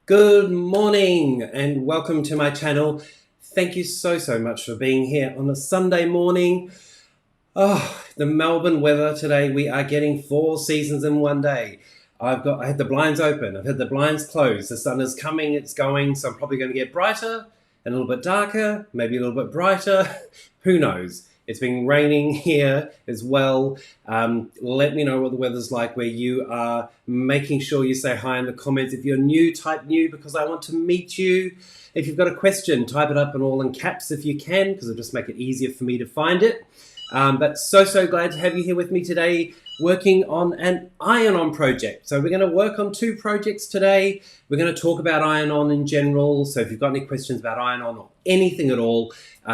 Good morning and welcome to my channel. Thank you so much for being here on a Sunday morning. Oh, the Melbourne weather today, we are getting 4 seasons in one day. I had the blinds open, I've had the blinds closed. The sun is coming, it's going, so I'm probably going to get brighter and a little bit darker, maybe a little bit brighter. Who knows? It's been raining here as well. Let me know what the weather's like where you are. Making sure you say hi in the comments. If you're new, type new because I want to meet you. If you've got a question, type it up in all in caps if you can, because it'll just make it easier for me to find it. But so glad to have you here with me today, working on an iron-on project. So we're going to work on 2 projects today. We're going to talk about iron-on in general. So if you've got any questions about iron-on or anything at all,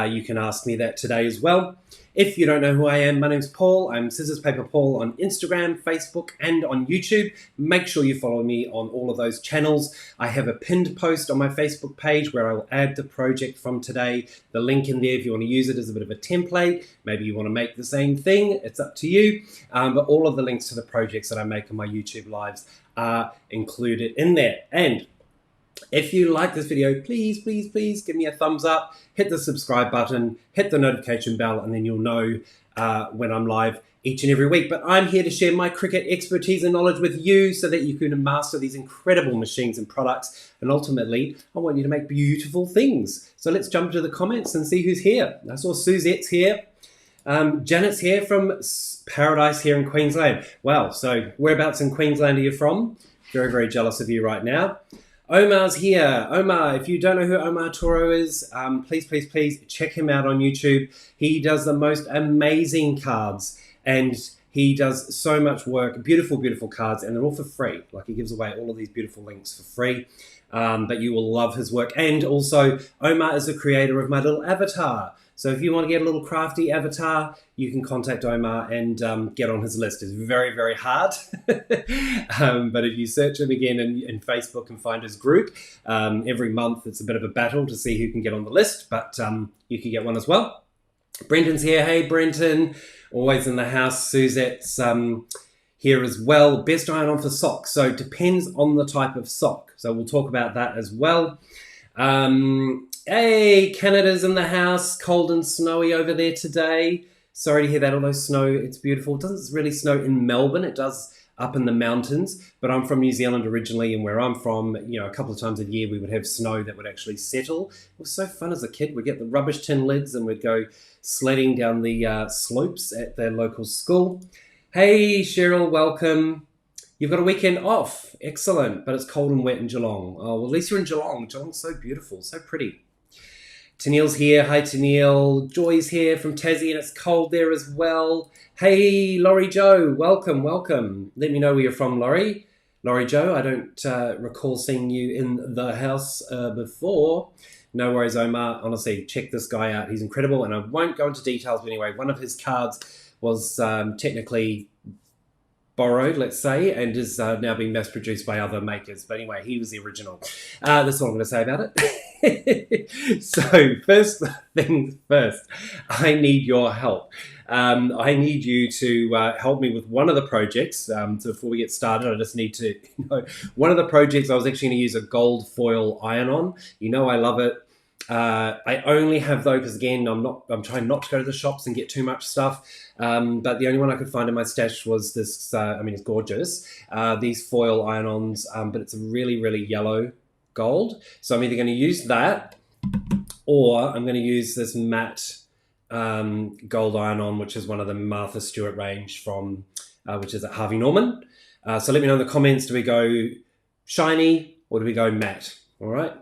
you can ask me that today as well. If you don't know who I am, my name's Paul. I'm Scissors Paper Paul on Instagram, Facebook, and on YouTube. Make sure you follow me on all of those channels. I have a pinned post on my Facebook page where I will add the project from today. The link in there if you want to use it as a bit of a template. Maybe you want to make the same thing. It's up to you. But all of the links to the projects that I make on my YouTube lives are included in there. And if you like this video, please give me a thumbs up, hit the subscribe button, hit the notification bell, and then you'll know when I'm live each and every week. But I'm here to share my Cricut expertise and knowledge with you so that you can master these incredible machines and products. And ultimately, I want you to make beautiful things. So let's jump into the comments and see who's here. I saw Suzette's here. Janet's here from Paradise here in Queensland. Wow, so whereabouts in Queensland are you from? Very jealous of you right now. Omar's here. Omar, if you don't know who Omar Toro is, please check him out on YouTube. He does the most amazing cards and he does so much work. Beautiful cards, and they're all for free. Like, he gives away all of these beautiful links for free. But you will love his work. And also, Omar is the creator of my little avatar. So if you want to get a little crafty avatar, you can contact Omar and get on his list. It's very hard. But if you search him again in Facebook and find his group, every month it's a bit of a battle to see who can get on the list, but you can get one as well. Brendan's here. Hey, Brendan. Always in the house. Suzette's here as well. Best iron-on for socks. So it depends on the type of sock. So we'll talk about that as well. Hey, Canada's in the house. Cold and snowy over there today. Sorry to hear that, although snow, it's beautiful. It doesn't really snow in Melbourne. It does up in the mountains, but I'm from New Zealand originally, and where I'm from, you know, a couple of times a year we would have snow that would actually settle. It was so fun as a kid. We'd get the rubbish tin lids and we'd go sledding down the slopes at the local school. Hey, Cheryl, welcome. You've got a weekend off. Excellent, but it's cold and wet in Geelong. Oh, well, at least you're in Geelong. Geelong's so beautiful, so pretty. Tennille's here. Hi, Tennille. Joy's here from Tassie, and it's cold there as well. Hey, Laurie Joe. Welcome. Let me know where you're from, Laurie. Laurie Joe, I don't recall seeing you in the house before. No worries, Omar. Honestly, check this guy out. He's incredible, and I won't go into details, but anyway, one of his cards was technically borrowed, let's say, and is now being mass-produced by other makers. But anyway, he was the original. That's all I'm going to say about it. So first things first, I need your help. I need you to help me with one of the projects. So before we get started, I just need to one of the projects I was actually going to use a gold foil iron-on. You know I love it. I only have though, because again, I'm trying not to go to the shops and get too much stuff. But the only one I could find in my stash was this, it's gorgeous. These foil iron-ons, but it's a really yellow gold. So I'm either going to use that, or I'm going to use this matte gold iron-on, which is one of the Martha Stewart range from, which is at Harvey Norman. So let me know in the comments, do we go shiny or do we go matte? All right.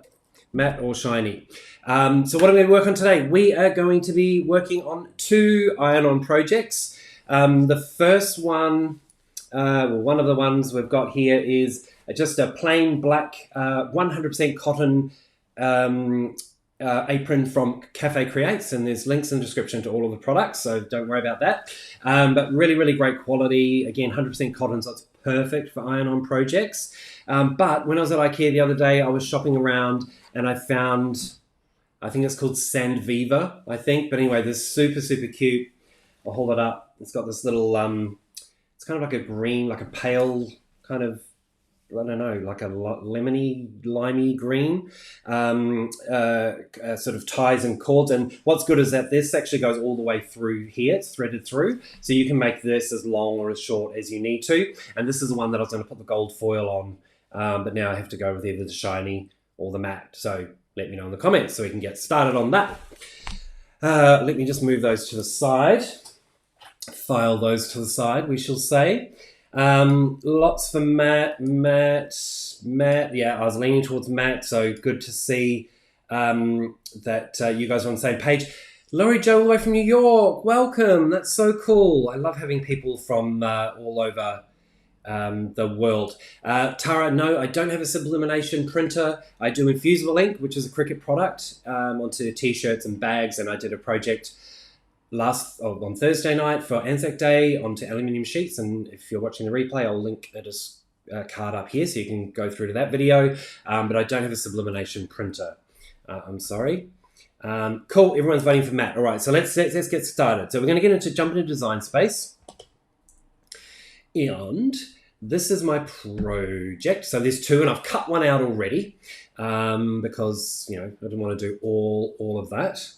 Matte or shiny. So what I'm going to work on today, we are going to be working on 2 iron-on projects. The first one, one of the ones we've got here is just a plain black 100% cotton apron from Cafe Creates, and there's links in the description to all of the products, so don't worry about that. But really great quality. Again, 100% cotton, so it's perfect for iron-on projects. But when I was at IKEA the other day, I was shopping around and I found, I think it's called Sandviva, I think. But anyway, this super cute. I'll hold it up. It's got this little, it's kind of like a green, like a pale kind of don't know, like a lemony, limey green, sort of ties and cords. And what's good is that this actually goes all the way through here. It's threaded through. So you can make this as long or as short as you need to. And this is the one that I was going to put the gold foil on. But now I have to go with either the shiny or the matte. So let me know in the comments so we can get started on that. Let me just move those to the side. File those to the side, we shall say. Lots for matte. Yeah, I was leaning towards matte, so good to see that you guys are on the same page. Laurie Jo, all the way from New York, welcome. That's so cool. I love having people from all over the world. Tara, no, I don't have a sublimination printer. I do Infusible ink, which is a Cricut product, onto t-shirts and bags, and I did a project on Thursday night for Anzac Day onto aluminium sheets, and if you're watching the replay, I'll link a card up here so you can go through to that video, but I don't have a sublimination printer. I'm sorry. Cool, everyone's voting for Matt. All right, so let's get started. So we're going to jump into Design Space, and this is my project. So there's two, and I've cut one out already because I didn't want to do all of that.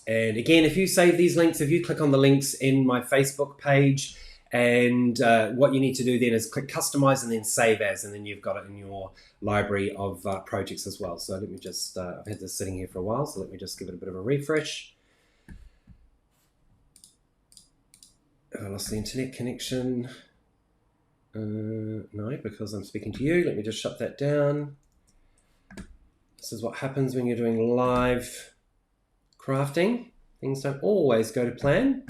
And again, if you save these links, if you click on the links in my Facebook page, and what you need to do then is click Customize and then Save As, and then you've got it in your library of projects as well. So let me just, I've had this sitting here for a while, so let me just give it a bit of a refresh. I lost the internet connection. No, because I'm speaking to you. Let me just shut that down. This is what happens when you're doing live crafting. Things don't always go to plan.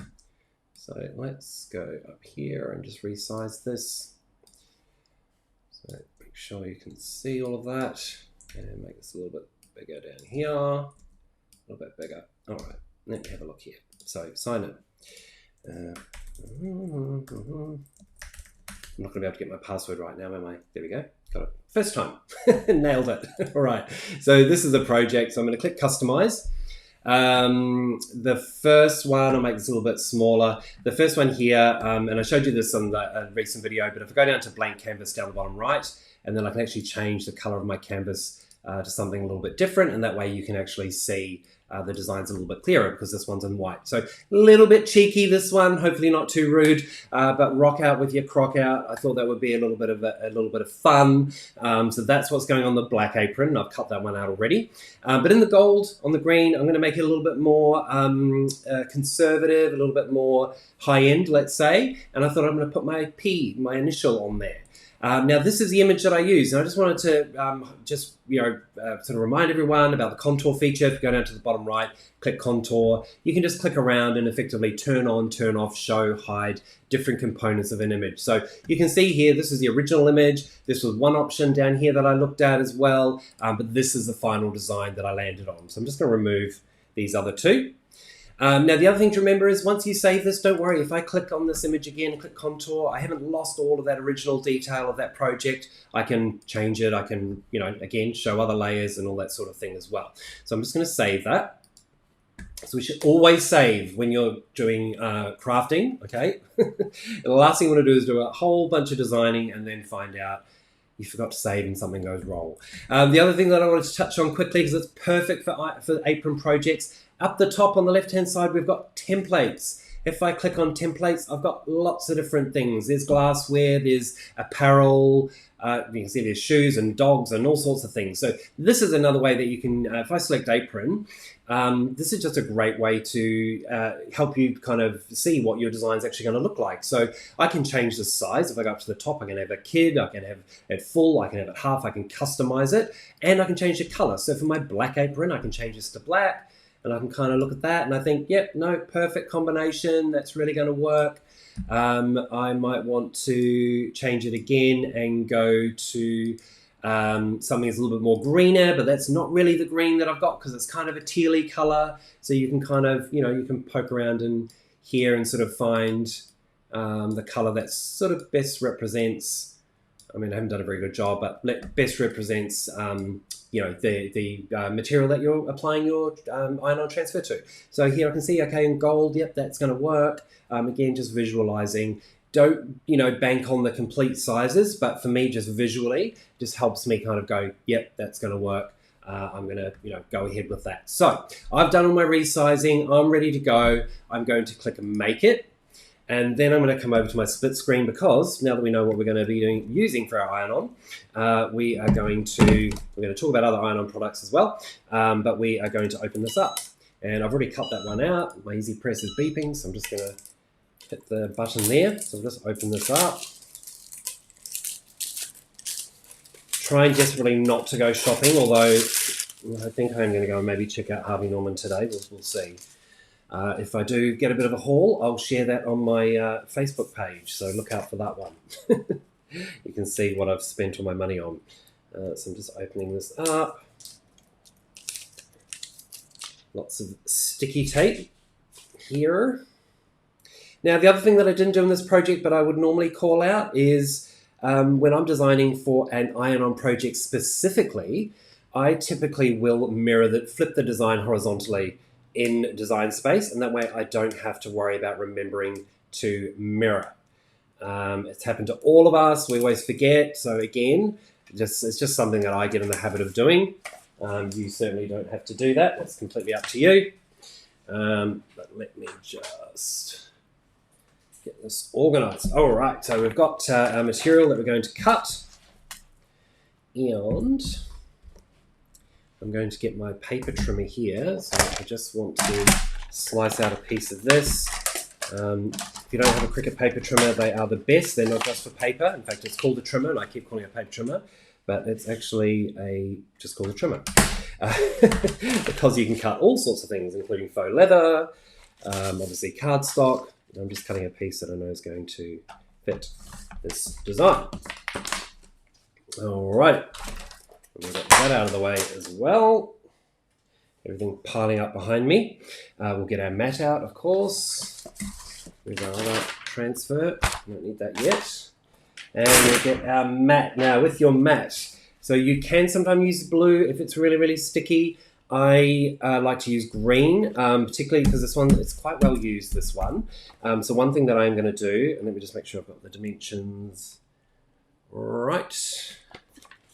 So let's go up here and just resize this. So make sure you can see all of that, and make this a little bit bigger down here, a little bit bigger. All right, let me have a look here. So sign in. I'm not going to be able to get my password right now, am I? There we go. Got it. First time. Nailed it. All right. So this is the project. So I'm going to click Customize. The first one, I'll make this a little bit smaller. The first one here, and I showed you this on the recent video, but if I go down to blank canvas down the bottom right, and then I can actually change the color of my canvas to something a little bit different, and that way you can actually see the design's a little bit clearer because this one's in white. So a little bit cheeky, this one, hopefully not too rude, but rock out with your crock out. I thought that would be a little bit of fun. So that's what's going on the black apron. I've cut that one out already. But in the gold, on the green, I'm going to make it a little bit more conservative, a little bit more high-end, let's say. And I thought I'm going to put my P, my initial, on there. Now this is the image that I use, and I just wanted to sort of remind everyone about the contour feature. If you go down to the bottom right, click contour, you can just click around and effectively turn on, turn off, show, hide different components of an image. So you can see here, this is the original image. This was one option down here that I looked at as well, but this is the final design that I landed on. So I'm just going to remove these other two. Now, the other thing to remember is once you save this, don't worry. If I click on this image again, click contour, I haven't lost all of that original detail of that project. I can change it. I can, again, show other layers and all that sort of thing as well. So I'm just going to save that. So we should always save when you're doing crafting, okay? The last thing you want to do is do a whole bunch of designing and then find out you forgot to save and something goes wrong. The other thing that I wanted to touch on quickly, because it's perfect for apron projects, up the top on the left-hand side, we've got templates. If I click on templates, I've got lots of different things. There's glassware, there's apparel, you can see there's shoes and dogs and all sorts of things. So this is another way that you can, if I select apron, this is just a great way to help you kind of see what your design is actually going to look like. So I can change the size. If I go up to the top, I can have a kid, I can have it full, I can have it half, I can customize it, and I can change the color. So for my black apron, I can change this to black, and I can kind of look at that and I think, yep, no, perfect combination. That's really going to work. I might want to change it again and go to something that's a little bit more greener, but that's not really the green that I've got because it's kind of a tealy color. So you can kind of, you can poke around in here and sort of find the color that sort of best represents, I mean, I haven't done a very good job, but best represents, the material that you're applying your iron-on transfer to. So here I can see, okay, in gold, yep, that's going to work. Again, just visualizing. don't, bank on the complete sizes, but for me, just visually, just helps me kind of go, yep, that's going to work. I'm going to, go ahead with that. So I've done all my resizing. I'm ready to go. I'm going to click Make It. And then I'm going to come over to my split screen because now that we know what we're going to be using for our iron-on, we're going to talk about other iron-on products as well, but we are going to open this up. And I've already cut that one out. My Easy Press is beeping, so I'm just going to hit the button there. So I'll just open this up. Trying desperately not to go shopping, although I think I'm going to go and maybe check out Harvey Norman today. We'll see. If I do get a bit of a haul, I'll share that on my Facebook page, so look out for that one. You can see what I've spent all my money on. So I'm just opening this up. Lots of sticky tape here. Now, the other thing that I didn't do in this project, but I would normally call out is when I'm designing for an iron-on project specifically, I typically will flip the design horizontally in Design Space, and that way I don't have to worry about remembering to mirror. It's happened to all of us. We always forget. So again, it's just something that I get in the habit of doing. You certainly don't have to do that. It's completely up to you. But let me just get this organized. All right, so we've got our material that we're going to cut, and I'm going to get my paper trimmer here. So I just want to slice out a piece of this. If you don't have a Cricut paper trimmer, they are the best. They're not just for paper. In fact, it's called a trimmer, and I keep calling it a paper trimmer, but it's actually just called a trimmer. Because you can cut all sorts of things, including faux leather, obviously cardstock. I'm just cutting a piece that I know is going to fit this design. All right. We'll get that out of the way as well. Everything piling up behind me. We'll get our mat out, of course. With our other transfer. We don't need that yet. And we'll get our mat. Now, with your mat, so you can sometimes use blue if it's really, really sticky. I like to use green, particularly because this one, it's quite well used, this one. So one thing that I'm going to do, and let me just make sure I've got the dimensions right.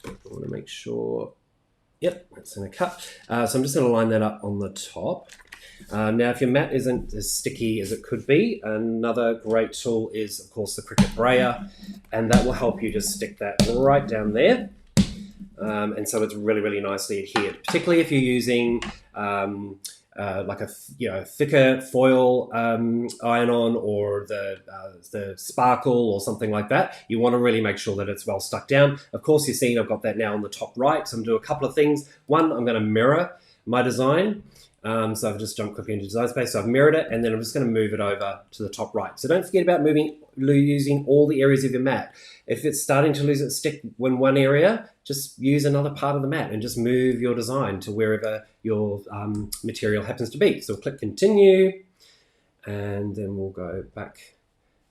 I want to make sure, yep, that's in a cut. So I'm just going to line that up on the top. Now, if your mat isn't as sticky as it could be, another great tool is, of course, the Cricut Brayer, and that will help you just stick that right down there. And so it's really, really nicely adhered, particularly if you're using like a thicker foil iron-on or the sparkle or something like that. You want to really make sure that it's well stuck down. Of course, you're seeing I've got that now on the top right. So I'm going to do a couple of things. One, I'm going to mirror my design. So I've just jumped quickly into Design Space. So I've mirrored it, and then I'm just going to move it over to the top right. So don't forget about using all the areas of your mat. If it's starting to lose its stick in one area, just use another part of the mat and just move your design to wherever your material happens to be. So we'll click Continue, and then we'll go back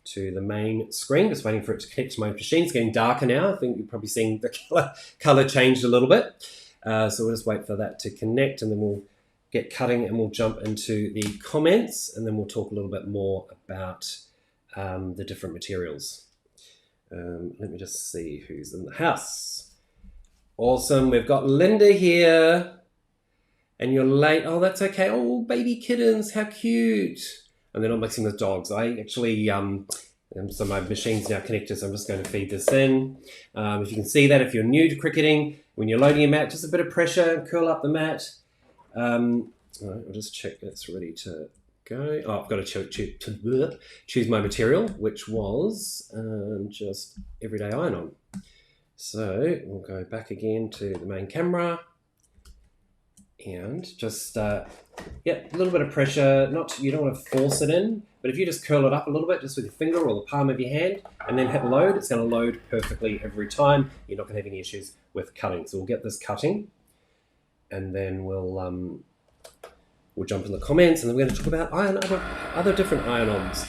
to the main screen, just waiting for it to connect to my machine. It's getting darker now. I think you're probably seeing the color changed a little bit. So we'll just wait for that to connect, and then we'll get cutting, and we'll jump into the comments, and then we'll talk a little bit more about the different materials. Let me just see who's in the house. Awesome, we've got Linda here, and you're late. Oh, that's okay. Oh, baby kittens, how cute. And they're not mixing with dogs. I actually, so my machine's now connected, so I'm just going to feed this in. If you can see that, if you're new to cricketing, when you're loading your mat, just a bit of pressure, curl up the mat. All right, I'll just check it's ready to go. Oh, I've got to choose my material, which was just everyday iron-on. So we'll go back again to the main camera, and just a little bit of pressure. You don't want to force it in, but if you just curl it up a little bit, just with your finger or the palm of your hand, and then hit load, it's going to load perfectly every time. You're not going to have any issues with cutting. So we'll get this cutting, and then we'll jump in the comments, and then we're going to talk about other different iron-ons.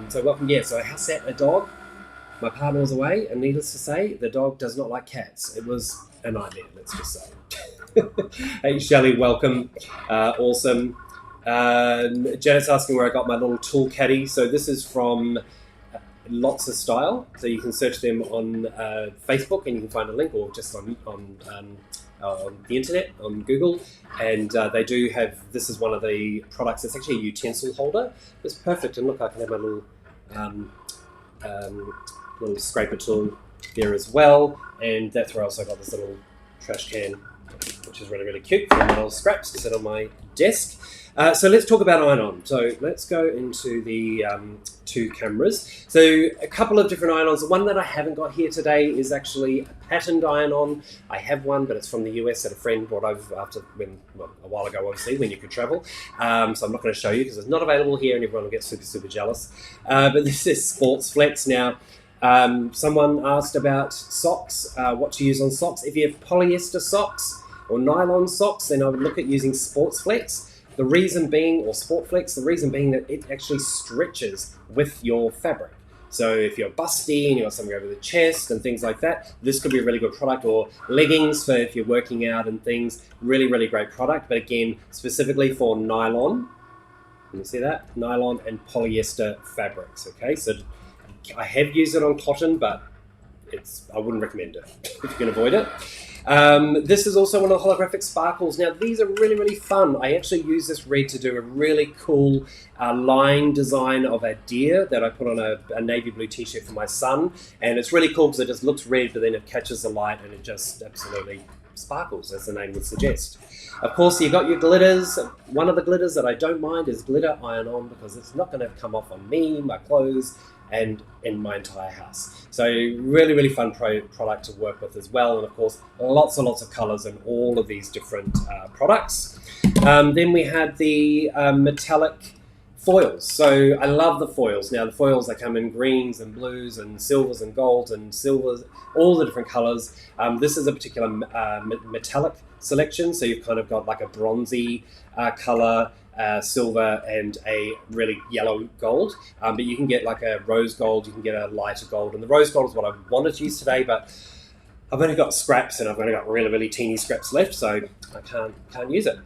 So welcome. Yeah, so I sat a dog. My partner was away, and needless to say, the dog does not like cats. It was a nightmare, let's just say. Hey, Shelley, welcome. Awesome. Janet's asking where I got my little tool caddy. So this is from Lots of Style. So you can search them on Facebook and you can find a link, or just on the internet, on Google. And they do have, this is one of the products, it's actually a utensil holder. It's perfect, and look, I can have my little scraper tool there as well. And that's where I also got this little trash can, which is really, really cute for my little scraps to sit on my desk. So let's talk about iron-on. So let's go into the two cameras. So a couple of different iron-ons. The one that I haven't got here today is actually a patterned iron-on. I have one, but it's from the US that a friend brought over a while ago, obviously, when you could travel. So I'm not going to show you because it's not available here and everyone will get super, super jealous. But this is Sports Flex. Now, someone asked about socks, what to use on socks. If you have polyester socks or nylon socks, then I would look at using Sports Flex. The reason being, or Sport Flex, the reason being that it actually stretches with your fabric. So if you're busty and you've got something over the chest and things like that, this could be a really good product. Or leggings for if you're working out and things, really, really great product. But again, specifically for nylon, can you see that? Nylon and polyester fabrics, okay? So I have used it on cotton, but I wouldn't recommend it if you can avoid it. This is also one of the holographic sparkles. Now, these are really, really fun. I actually use this red to do a really cool line design of a deer that I put on a navy blue t-shirt for my son. And it's really cool because it just looks red, but then it catches the light and it just absolutely sparkles, as the name would suggest. Of course, you've got your glitters. One of the glitters that I don't mind is glitter iron-on because it's not going to come off on me, my clothes, and in my entire house. So really, really fun product to work with as well. And of course, lots and lots of colors in all of these different products. Then we had the metallic foils. So I love the foils. Now the foils, they come in greens and blues and silvers and golds and silvers, all the different colors. This is a particular metallic selection. So you've kind of got like a bronzy color, silver, and a really yellow gold. But you can get like a rose gold, you can get a lighter gold. And the rose gold is what I wanted to use today, but I've only got scraps and I've only got really, really teeny scraps left, so I can't use it.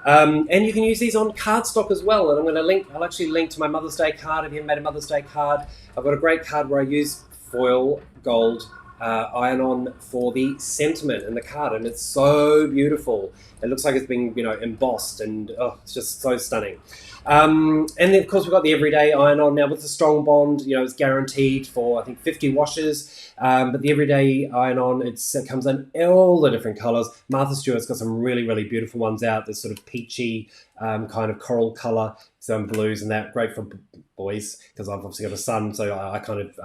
And you can use these on cardstock as well. And I'll actually link to my Mother's Day card. If you haven't made a Mother's Day card, I've got a great card where I use foil gold iron-on for the sentiment in the card, and it's so beautiful. It looks like it's been, embossed, and it's just so stunning. And then of course we've got the everyday iron-on. Now with the Strong Bond, it's guaranteed for I think 50 washes. But the everyday iron-on, it comes in all the different colors. Martha Stewart's got some really, really beautiful ones out. This sort of peachy kind of coral color, some blues and that. Great for boys because I've obviously got a son, so I kind of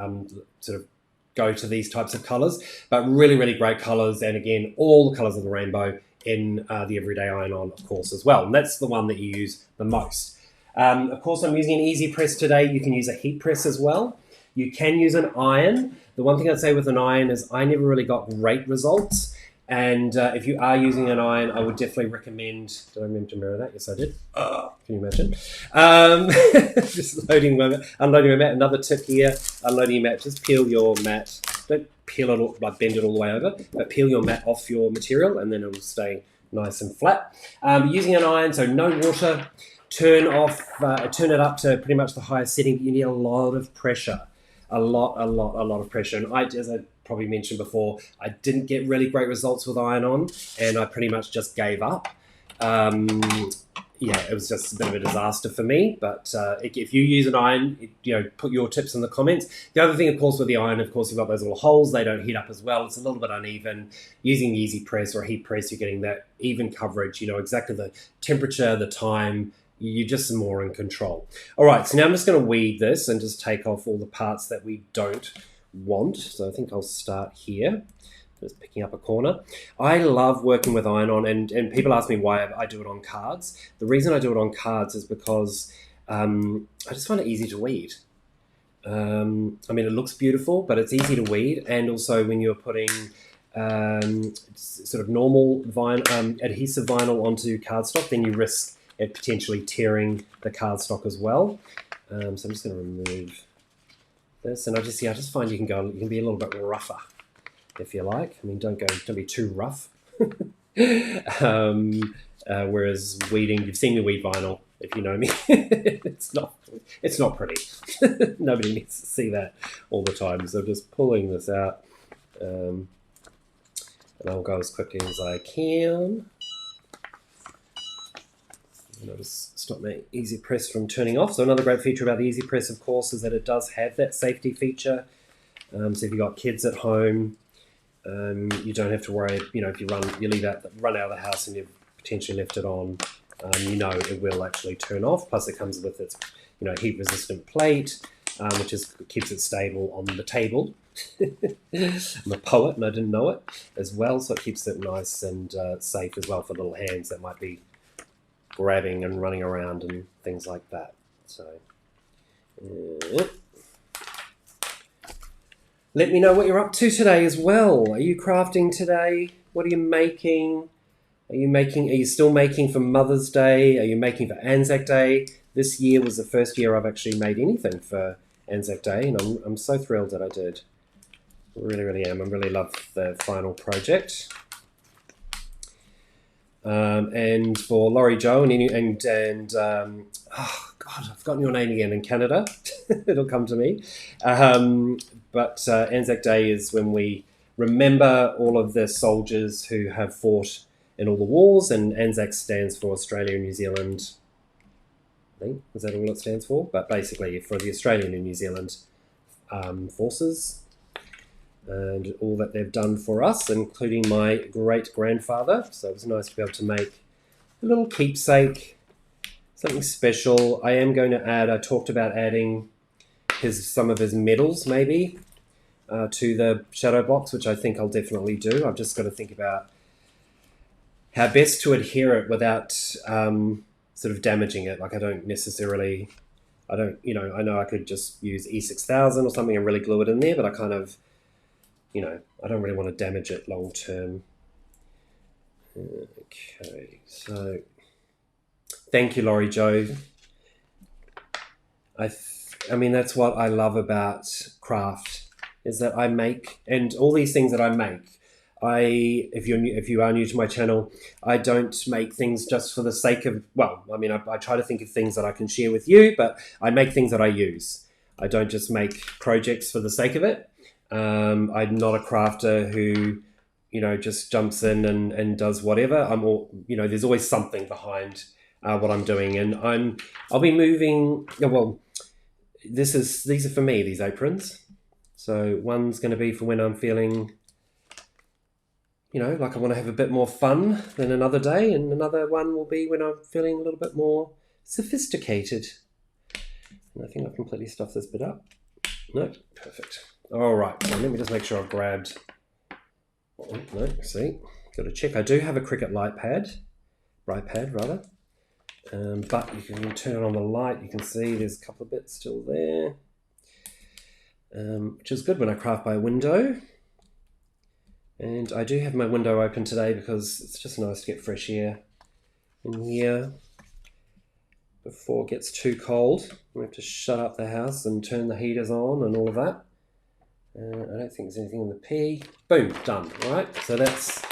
sort of go to these types of colors, but really, really great colors. And again, all the colors of the rainbow in the everyday iron-on, of course, as well. And that's the one that you use the most. Of course, I'm using an easy press today. You can use a heat press as well. You can use an iron. The one thing I'd say with an iron is I never really got great results. And if you are using an iron, I would definitely recommend... Did I remember to mirror that? Yes, I did. Can you imagine? Just unloading my mat. Another tip here, unloading your mat. Just peel your mat. Don't peel it, like bend it all the way over, but peel your mat off your material and then it will stay nice and flat. Using an iron, so no water. Turn it up to pretty much the highest setting. You need a lot of pressure. A lot of pressure. And as I probably mentioned before, I didn't get really great results with iron-on, and I pretty much just gave up. It was just a bit of a disaster for me. But if you use an iron, put your tips in the comments. The other thing, of course, with the iron, of course, you've got those little holes. They don't heat up as well. It's a little bit uneven. Using the easy press or a heat press, you're getting that even coverage. You know exactly the temperature, the time. You're just more in control. All right, so now I'm just going to weed this and just take off all the parts that we don't want. So I think I'll start here. Just picking up a corner. I love working with iron-on, and people ask me why I do it on cards. The reason I do it on cards is because I just find it easy to weed. It looks beautiful, but it's easy to weed. And also when you're putting sort of normal adhesive vinyl onto cardstock, then you risk it potentially tearing the cardstock as well. So I'm just going to remove this, and I just find you can be a little bit rougher if you like. Don't be too rough. Whereas weeding, you've seen me weed vinyl. if you know me. It's not pretty. Nobody needs to see that all the time. So I'm just pulling this out. And I'll go as quickly as I can. And I'll just stop my Easy Press from turning off. So another great feature about the Easy Press, of course, is that it does have that safety feature. So if you've got kids at home, you don't have to worry. You know, if you run out of the house and you've potentially left it on, you know it will actually turn off. Plus, it comes with its, you know, heat-resistant plate, which keeps it stable on the table. I'm a poet and I didn't know it as well, so it keeps it nice and safe as well for little hands that might be grabbing and running around and things like that. So let me know what you're up to today as well. Are you crafting today? What are you making? Are you still making for Mother's Day? Are you making for Anzac Day? This year was the first year I've actually made anything for Anzac Day, and I'm so thrilled that I did. I really, really am. I really love the final project. And for Laurie Jo and oh God, I've forgotten your name again in Canada. It'll come to me. But Anzac Day is when we remember all of the soldiers who have fought in all the wars, and Anzac stands for Australia and New Zealand. I think, is that all it stands for? But basically for the Australian and New Zealand forces and all that they've done for us, including my great-grandfather. So it was nice to be able to make a little keepsake, something special. I am going to add, I talked about adding some of his medals maybe to the shadow box, which I think I'll definitely do. I've just got to think about how best to adhere it without sort of damaging it. Like I know I could just use E6000 or something and really glue it in there, but I kind of, you know, I don't really want to damage it long term. Okay, so thank you, Laurie Jo. I mean, that's what I love about craft, is that I make, and all these things that I make, if you are new to my channel, I don't make things just for the sake of, well, I mean, I try to think of things that I can share with you, but I make things that I use. I don't just make projects for the sake of it. I'm not a crafter who, you know, just jumps in and does whatever. You know, there's always something behind what I'm doing, and I'll be moving. Well, these are for me, these aprons. So one's going to be for when I'm feeling, you know, like I want to have a bit more fun than another day, and another one will be when I'm feeling a little bit more sophisticated. And I think I've completely stuffed this bit up. No, perfect. All right, so let me just make sure I've grabbed. Oh, no, see, got to check. I do have a Cricut light pad rather. But you can turn on the light. You can see there's a couple of bits still there, which is good when I craft by a window. And I do have my window open today because it's just nice to get fresh air in here before it gets too cold. We have to shut up the house and turn the heaters on and all of that. I don't think there's anything in the P. Boom, done. All right, so that's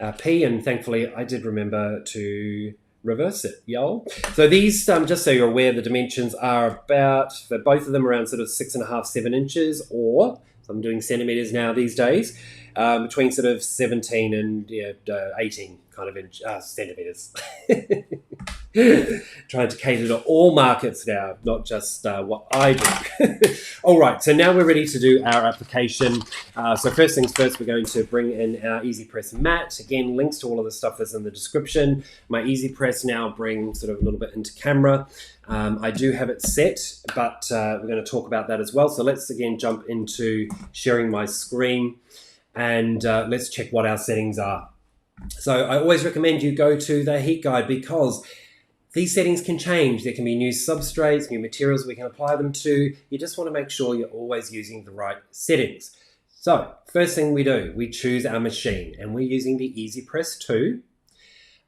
our P, and thankfully I did remember to reverse it, y'all. So these, just so you're aware, the dimensions are about, for both of them, around sort of 6.5, 7 inches, or, so I'm doing centimeters now these days, between sort of 17 and 18 kind of centimeters. Trying to cater to all markets now, not just what I do. All right, so now we're ready to do our application. So first things first, we're going to bring in our Easy Press mat. Again, links to all of the stuff is in the description. My Easy Press now bring sort of a little bit into camera. I do have it set, but we're going to talk about that as well. So let's again jump into sharing my screen, and let's check what our settings are. So I always recommend you go to the heat guide, because these settings can change. There can be new substrates, new materials we can apply them to. You just want to make sure you're always using the right settings. So first thing we do, we choose our machine, and we're using the Easy Press 2.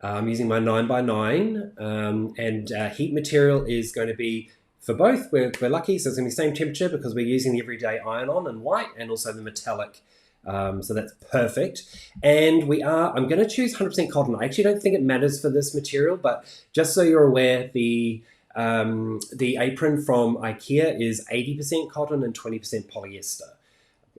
I'm using my 9x9, and heat material is going to be for both. We're lucky, so it's going to be the same temperature because we're using the everyday iron-on in white, and also the metallic So that's perfect. And I'm going to choose 100% cotton. I actually don't think it matters for this material, but just so you're aware, the apron from IKEA is 80% cotton and 20% polyester.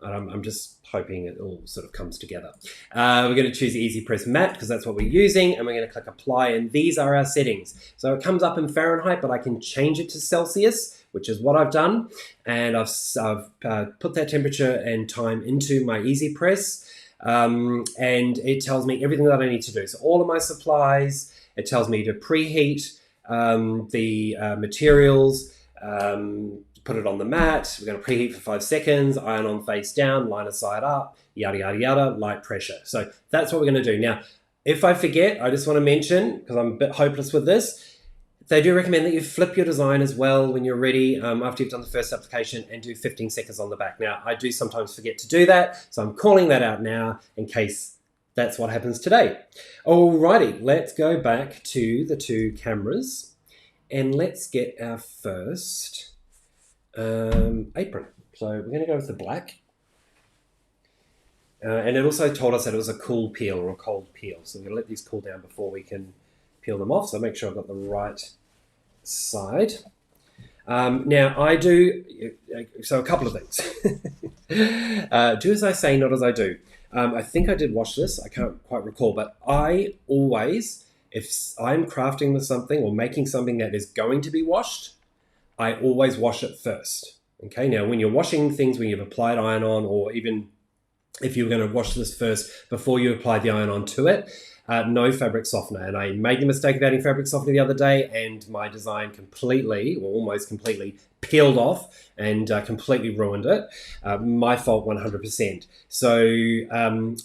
I'm just hoping it all sort of comes together. We're going to choose Easy Press Matte because that's what we're using, and we're going to click Apply, and these are our settings. So it comes up in Fahrenheit, but I can change it to Celsius, which is what I've done, and I've put that temperature and time into my Easy Press, and it tells me everything that I need to do. So all of my supplies, it tells me to preheat the materials, put it on the mat. We're going to preheat for 5 seconds, iron on face down, liner side up, yada, yada, yada, light pressure. So that's what we're going to do. Now, if I forget, I just want to mention, because I'm a bit hopeless with this, they do recommend that you flip your design as well when you're ready after you've done the first application and do 15 seconds on the back. Now, I do sometimes forget to do that, so I'm calling that out now in case that's what happens today. Alrighty, let's go back to the 2 cameras and let's get our first apron. So we're going to go with the black. And it also told us that it was a cool peel or a cold peel. So we're going to let these cool down before we can peel them off. So make sure I've got the right side. Now I do, so a couple of things. Do as I say, not as I do. I think I did wash this. I can't quite recall, but I always, if I'm crafting with something or making something that is going to be washed, I always wash it first. Okay, now when you're washing things, when you've applied iron-on, or even if you were going to wash this first before you apply the iron-on to it, no fabric softener. And I made the mistake of adding fabric softener the other day, and my design completely, or almost completely, peeled off and completely ruined it. My fault 100%. So,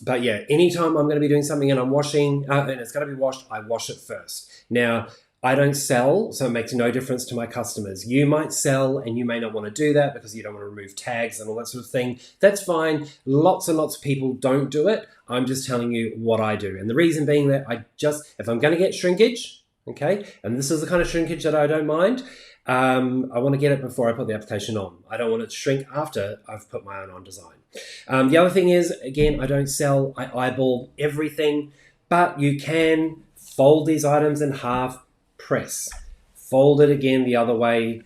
but yeah, anytime I'm going to be doing something and I'm washing, and it's going to be washed, I wash it first. Now, I don't sell, so it makes no difference to my customers. You might sell and you may not want to do that because you don't want to remove tags and all that sort of thing. That's fine. Lots and lots of people don't do it. I'm just telling you what I do. And the reason being that if I'm going to get shrinkage, okay, and this is the kind of shrinkage that I don't mind, I want to get it before I put the application on. I don't want it to shrink after I've put my own on design. The other thing is, again, I don't sell. I eyeball everything, but you can fold these items in half, press, fold it again the other way,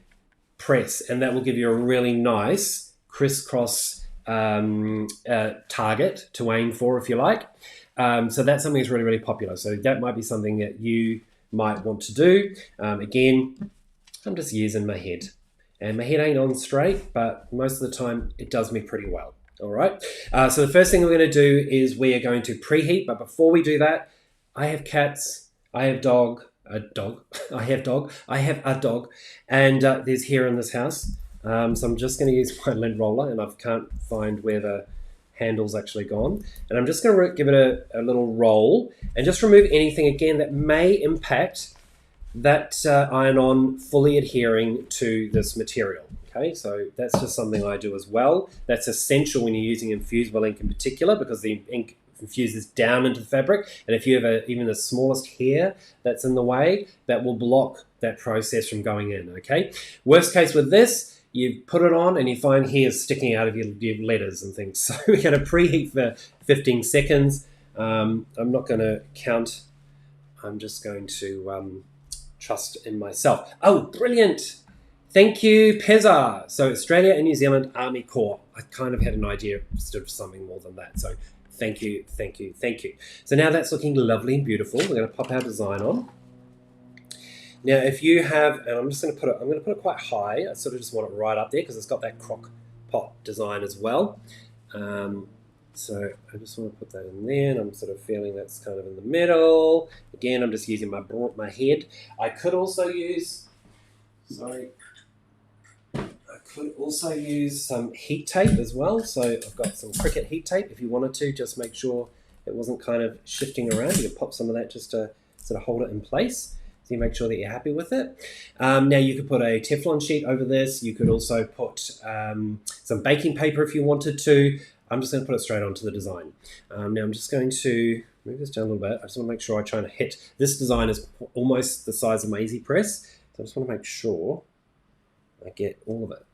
press, and that will give you a really nice crisscross target to aim for, if you like. So that's something that's really, really popular. So that might be something that you might want to do. Again, I'm just using my head, and my head ain't on straight, but most of the time it does me pretty well. All right. So the first thing we're going to do is we are going to preheat, but before we do that, I have cats, I have I have a dog, and there's hair in this house. So I'm just going to use my lint roller, and I can't find where the handle's actually gone. And I'm just going to give it a little roll and just remove anything, again, that may impact that iron-on fully adhering to this material. Okay, so that's just something I do as well. That's essential when you're using infusible ink in particular, because the ink infuses down into the fabric, and if you have even the smallest hair that's in the way, that will block that process from going in. Okay, worst case with this, you put it on and you find hairs sticking out of your letters and things. So we're going to preheat for 15 seconds. I'm not going to count. I'm just going to trust in myself. Oh, brilliant. Thank you, PEZA. So Australia and New Zealand Army Corps. I kind of had an idea of something more than that. So thank you, thank you, thank you. So now that's looking lovely and beautiful. We're going to pop our design on. Now, if you have, and I'm going to put it quite high. I sort of just want it right up there because it's got that crock pot design as well. So I just want to put that in there, and I'm sort of feeling that's kind of in the middle. Again, I'm just using my head. I could also use, some heat tape as well. So I've got some Cricut heat tape. If you wanted to, just make sure it wasn't kind of shifting around. You could pop some of that just to sort of hold it in place. So you make sure that you're happy with it. Now you could put a Teflon sheet over this. You could also put some baking paper if you wanted to. I'm just going to put it straight onto the design. Now I'm just going to move this down a little bit. I just want to make sure I try and hit. This design is almost the size of my Easy Press. So I just want to make sure I get all of it.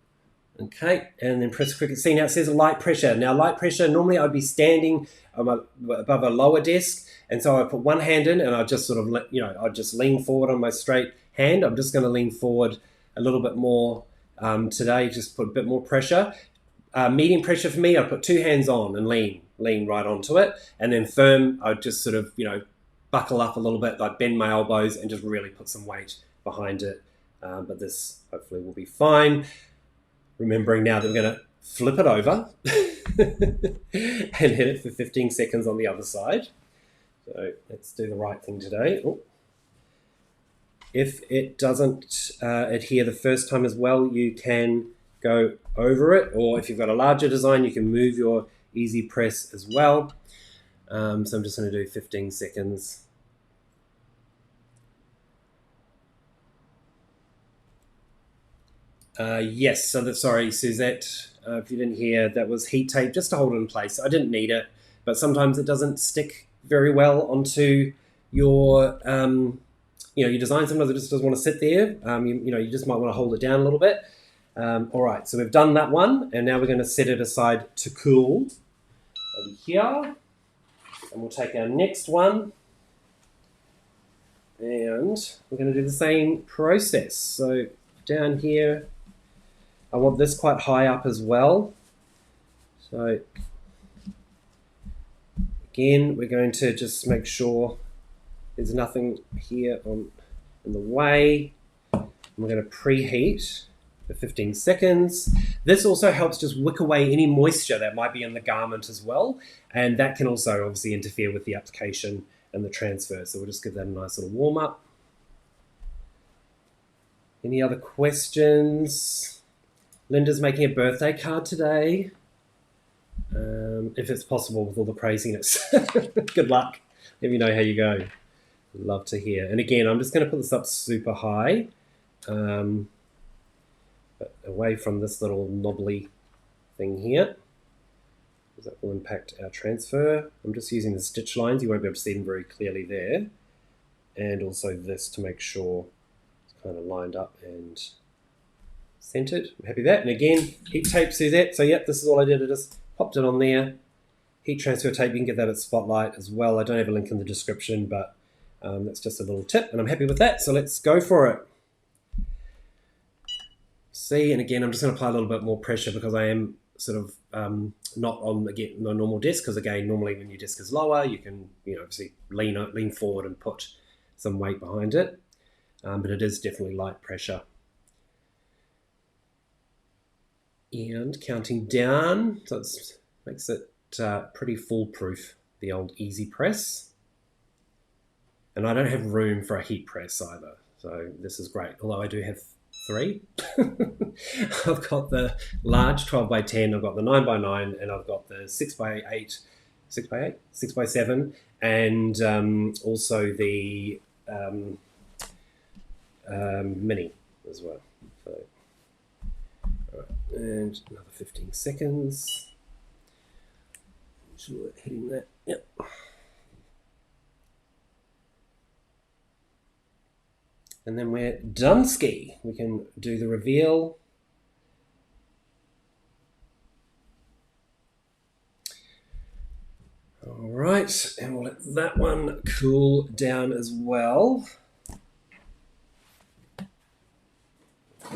Okay, and then press quick. See, now it says light pressure. Now light pressure, normally I'd be standing above a lower desk, and so I put one hand in and I just sort of, I just lean forward on my straight hand. I'm just going to lean forward a little bit more today, just put a bit more pressure. Medium pressure for me, I put two hands on and lean right onto it. And then firm, I just sort of, buckle up a little bit, like bend my elbows and just really put some weight behind it. But this hopefully will be fine. Remembering now that I'm going to flip it over and hit it for 15 seconds on the other side. So let's do the right thing today. Oh. If it doesn't adhere the first time as well, you can go over it, or if you've got a larger design, you can move your easy press as well. So I'm just going to do 15 seconds. Yes, so sorry, Suzette, if you didn't hear, that was heat tape just to hold it in place. I didn't need it, but sometimes it doesn't stick very well onto your, your design. Sometimes it just doesn't want to sit there. You just might want to hold it down a little bit. All right, so we've done that one, and now we're going to set it aside to cool over here. And we'll take our next one, and we're going to do the same process. So down here, I want this quite high up as well. So again, we're going to just make sure there's nothing here in the way. And we're going to preheat for 15 seconds. This also helps just wick away any moisture that might be in the garment as well. And that can also obviously interfere with the application and the transfer. So we'll just give that a nice little warm up. Any other questions? Linda's making a birthday card today. If it's possible with all the craziness. Good luck. Let me know how you go. Love to hear. And again, I'm just going to put this up super high. But away from this little knobbly thing here. Because that will impact our transfer. I'm just using the stitch lines. You won't be able to see them very clearly there. And also this to make sure it's kind of lined up and centered. I'm happy with that. And again, heat tape Suzette. So yep, this is all I did. I just popped it on there. Heat transfer tape, you can get that at Spotlight as well. I don't have a link in the description, but that's just a little tip, and I'm happy with that. So let's go for it. See, and again, I'm just going to apply a little bit more pressure because I am sort of not on again no normal desk. Because again, normally when your desk is lower, you can obviously lean forward and put some weight behind it, but it is definitely light pressure. And counting down, so it makes it pretty foolproof, the old easy press. And I don't have room for a heat press either, so this is great. Although I do have 3. I've got the large 12x10, I've got the 9x9, and I've got the 6x8, 6x7, and also the mini as well. So, all right, and another 15 seconds. Sure, hitting that. Yep. And then we're done ski. We can do the reveal. All right, and we'll let that one cool down as well.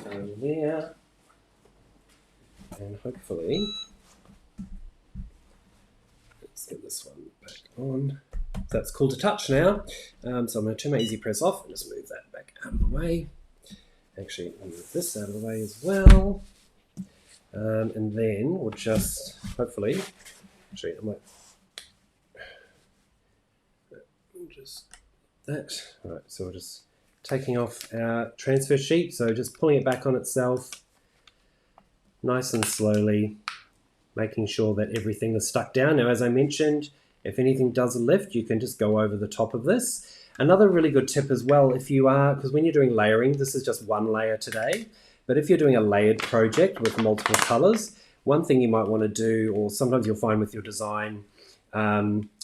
Over there. And hopefully, let's get this one back on. That's cool to touch now. So I'm going to turn my easy press off and just move that back out of the way. Actually, I'll move this out of the way as well. And then we'll just hopefully, actually, I might just that. All right, so we're just taking off our transfer sheet. So just pulling it back on itself, nice and slowly, making sure that everything is stuck down. Now, as I mentioned, if anything does lift, you can just go over the top of this. Another really good tip as well, if you are, because when you're doing layering, this is just one layer today, but if you're doing a layered project with multiple colors, one thing you might want to do, or sometimes you'll find with your design,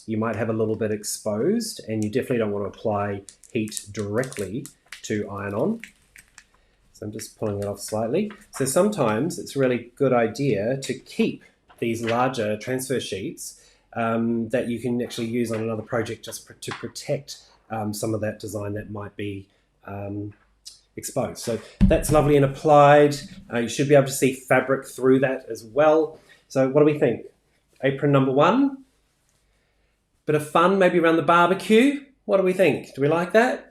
you might have a little bit exposed, and you definitely don't want to apply heat directly to iron on. So I'm just pulling it off slightly. So sometimes it's a really good idea to keep these larger transfer sheets that you can actually use on another project just to protect some of that design that might be exposed. So that's lovely and applied. You should be able to see fabric through that as well. So what do we think? Apron number 1. Bit of fun maybe around the barbecue. What do we think? Do we like that?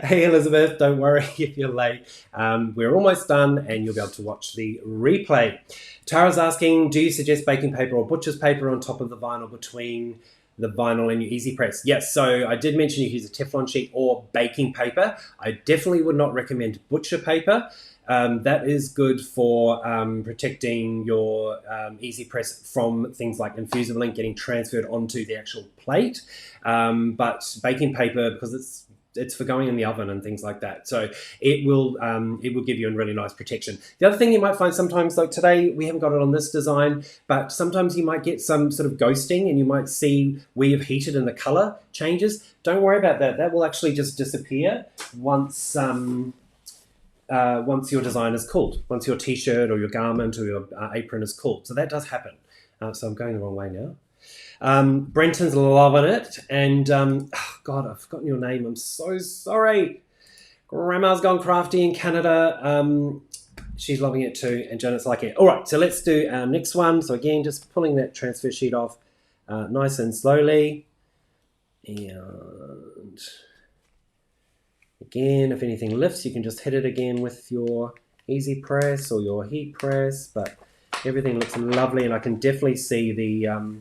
Hey Elizabeth, don't worry if you're late. We're almost done and you'll be able to watch the replay. Tara's asking, do you suggest baking paper or butcher's paper on top of the vinyl between the vinyl and your Easy Press? Yes, so I did mention you use a Teflon sheet or baking paper. I definitely would not recommend butcher paper. That is good for protecting your Easy Press from things like infusible ink getting transferred onto the actual plate. But baking paper, because it's for going in the oven and things like that, so it will give you a really nice protection. The other thing you might find sometimes, like today we haven't got it on this design, but sometimes you might get some sort of ghosting and you might see where you've heated and the color changes. Don't worry about that. That will actually just disappear once your design is cooled, once your t-shirt or your garment or your apron is cooled. So that does happen. So I'm going the wrong way now. Brenton's loving it. And, God, I've forgotten your name. I'm so sorry. Grandma's Gone Crafty in Canada. She's loving it too. And Janet's liking it. All right, so let's do our next one. So again, just pulling that transfer sheet off nice and slowly. And again, if anything lifts, you can just hit it again with your Easy Press or your heat press, but everything looks lovely, and I can definitely see the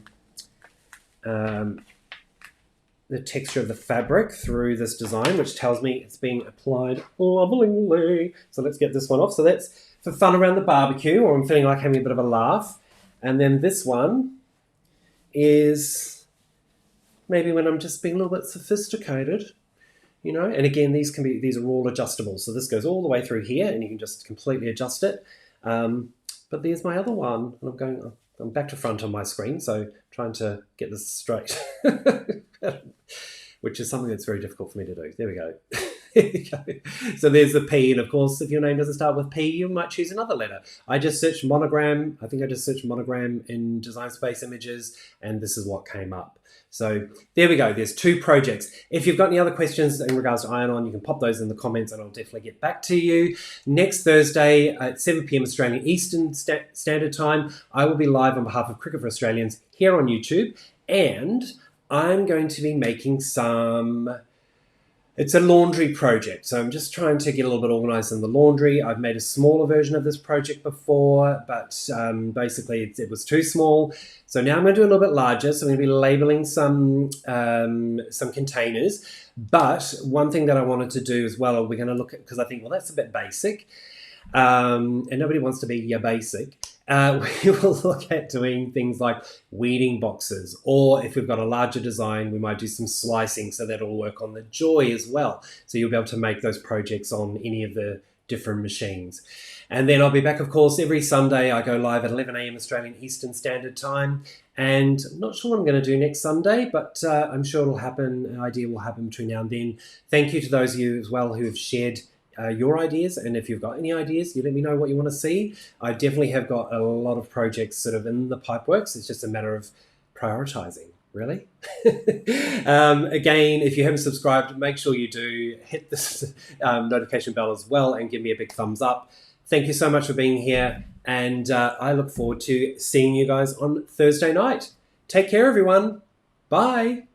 texture of the fabric through this design, which tells me it's being applied lovingly. So let's get this one off. So that's for fun around the barbecue, or I'm feeling like having a bit of a laugh. And then this one is maybe when I'm just being a little bit sophisticated. You know, and again, these are all adjustable. So this goes all the way through here, and you can just completely adjust it. But there's my other one, and I'm back to front on my screen, so trying to get this straight, which is something that's very difficult for me to do. There we go. There we go. So there's the P, and of course, if your name doesn't start with P, you might choose another letter. I just searched monogram. I think I just searched monogram in Design Space Images, and this is what came up. So there we go. There's 2 projects. If you've got any other questions in regards to iron-on, you can pop those in the comments and I'll definitely get back to you. Next Thursday at 7 p.m. Australian Eastern Standard Time, I will be live on behalf of Cricket for Australians here on YouTube, and I'm going to be making it's a laundry project. So I'm just trying to get a little bit organized in the laundry. I've made a smaller version of this project before, but basically it was too small. So now I'm going to do a little bit larger. So I'm going to be labeling some containers. But one thing that I wanted to do as well, we're going to look at, because I think, well, that's a bit basic. And nobody wants to be basic. We will look at doing things like weeding boxes, or if we've got a larger design, we might do some slicing, so that'll work on the Joy as well. So you'll be able to make those projects on any of the different machines. And then I'll be back, of course, every Sunday. I go live at 11 a.m. Australian Eastern Standard Time. And I'm not sure what I'm going to do next Sunday, but I'm sure it'll happen. An idea will happen between now and then. Thank you to those of you as well who have shared your ideas, and if you've got any ideas, you let me know what you want to see. I definitely have got a lot of projects sort of in the pipeworks. It's just a matter of prioritizing, really. Again, if you haven't subscribed, make sure you do hit this notification bell as well and give me a big thumbs up. Thank you so much for being here, and I look forward to seeing you guys on Thursday night. Take care, everyone. Bye.